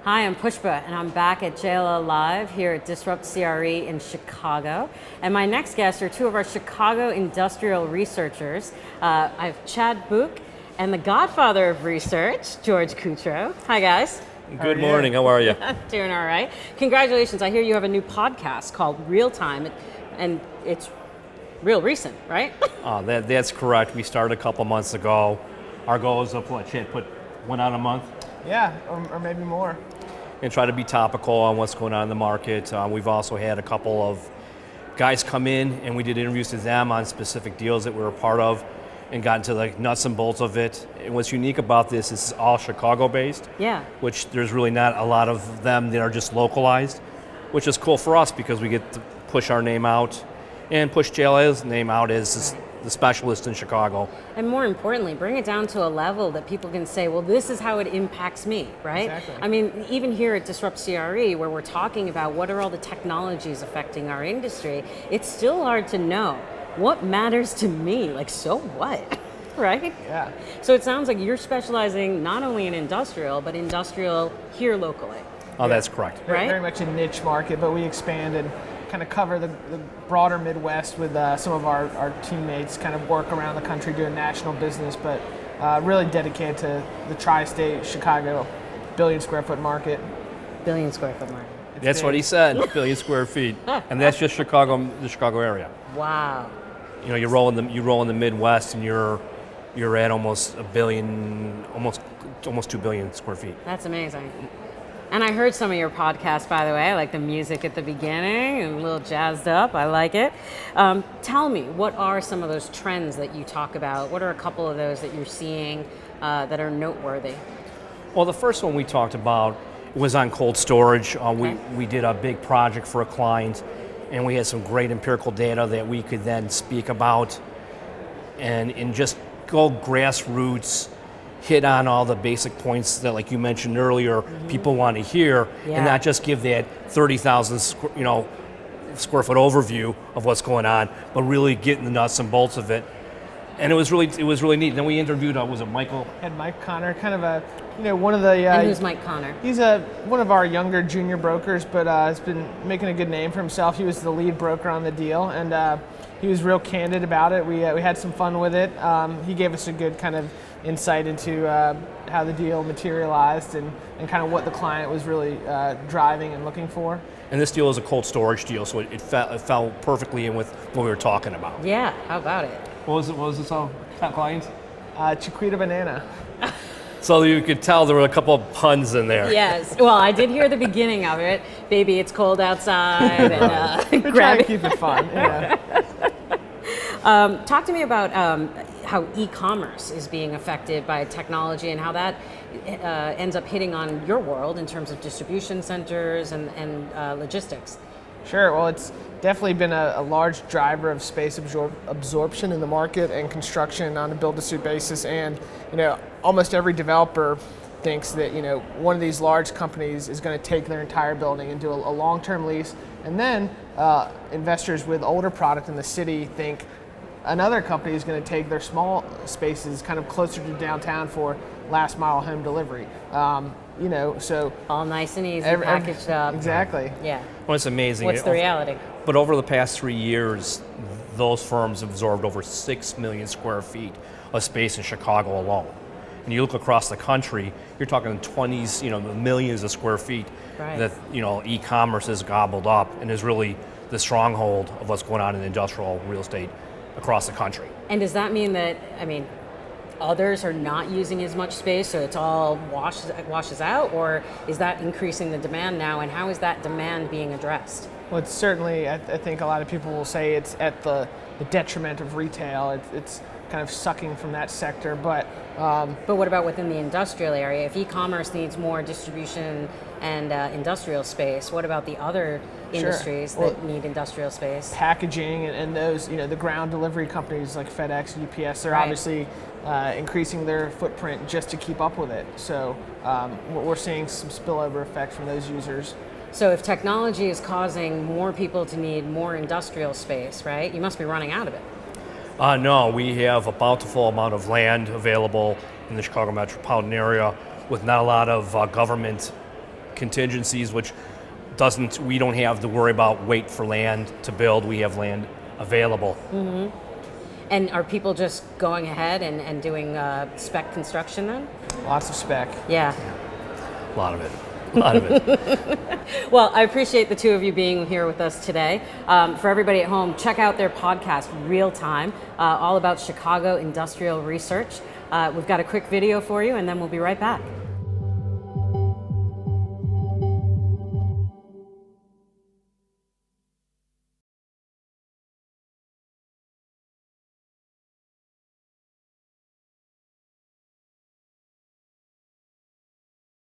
Hi, I'm Pushpa, and I'm back at JLL Live here at Disrupt CRE in Chicago. And my next guests are two of our Chicago industrial researchers. I have Chad Buch and the godfather of research, George Cutro. Hi, guys. Good morning, how are you? Doing all right. Congratulations, I hear you have a new podcast called Real Time, and it's real recent, right? That's correct. We started a couple months ago. Our goal is to put one out a month. Yeah, or maybe more. And try to be topical on what's going on in the market. We've also had a couple of guys come in and we did interviews with them on specific deals that we were a part of and got into the nuts and bolts of it. And what's unique about this is it's all Chicago based. Yeah. Which there's really not a lot of them that are just localized, which is cool for us because we get to push our name out and push JLL's name out as the specialist in Chicago. And more importantly, bring it down to a level that people can say, well, this is how it impacts me, right? Exactly. I mean, even here at Disrupt CRE, where we're talking about what are all the technologies affecting our industry, it's still hard to know what matters to me, like, so what, right? Yeah. So it sounds like you're specializing not only in industrial, but industrial here locally. Oh, that's correct. Right? Very much a niche market, but we expand and kind of cover the broader Midwest with some of our teammates, kind of work around the country doing national business, but really dedicated to the tri-state Chicago billion square foot market. Billion square foot market. That's big. what he said, billion square feet. And that's just Chicago, the Chicago area. Wow. You know, you roll in the Midwest and you're at almost a billion, almost 2 billion square feet. That's amazing. And I heard some of your podcasts, by the way. I like the music at the beginning and a little jazzed up. I like it. Tell me, what are some of those trends that you talk about? What are a couple of those that you're seeing that are noteworthy? Well, the first one we talked about was on cold storage. We did a big project for a client, and we had some great empirical data that we could then speak about and just go grassroots, hit on all the basic points that, like you mentioned earlier, people want to hear, and not just give that 30,000 square foot overview of what's going on, but really get in the nuts and bolts of it. And it was really neat. Then we interviewed, was it Michael? Had Mike Connor, kind of one of the. And who's Mike Connor? He's one of our younger junior brokers, but has been making a good name for himself. He was the lead broker on the deal, and he was real candid about it. We had some fun with it. He gave us a good kind of insight into how the deal materialized and kind of what the client was really driving and looking for. And this deal is a cold storage deal, so it fell perfectly in with what we were talking about. Yeah, how about it? What was this client? Chiquita Banana. So you could tell there were a couple of puns in there. Yes. Well, I did hear the beginning of it. Baby, it's cold outside. And We're trying to keep it fun. Yeah. Talk to me about how e-commerce is being affected by technology and how that ends up hitting on your world in terms of distribution centers and logistics. Sure. Well, it's definitely been a large driver of space absorption in the market and construction on a build-to-suit basis. And almost every developer thinks that one of these large companies is going to take their entire building and do a long-term lease. And then investors with older product in the city think another company is going to take their small spaces kind of closer to downtown for last mile home delivery. So all nice and easy, packaged up. Exactly. Yeah. Well, it's amazing. What's the reality? But over the past 3 years, those firms have absorbed over 6 million square feet of space in Chicago alone. And you look across the country, you're talking 20s, millions of square feet that e-commerce has gobbled up and is really the stronghold of what's going on in industrial real estate across the country. And does that mean that, others are not using as much space, so it's all washes out, or is that increasing the demand now, and how is that demand being addressed? Well, it's certainly, I think a lot of people will say it's at the detriment of retail. It's kind of sucking from that sector, but what about within the industrial area? If e-commerce needs more distribution and industrial space, what about the other industries that need industrial space? Packaging and those, the ground delivery companies like FedEx, UPS, they're obviously increasing their footprint just to keep up with it. So we're seeing some spillover effect from those users. So if technology is causing more people to need more industrial space, right, you must be running out of it. No, we have a bountiful amount of land available in the Chicago metropolitan area with not a lot of government contingencies, which we don't have to worry about wait for land to build. We have land available. And are people just going ahead and doing spec construction then? Lots of spec. Yeah. A lot of it. A lot of it. Well, I appreciate the two of you being here with us today. For everybody at home, check out their podcast, Real Time, all about Chicago industrial research. We've got a quick video for you, and then we'll be right back.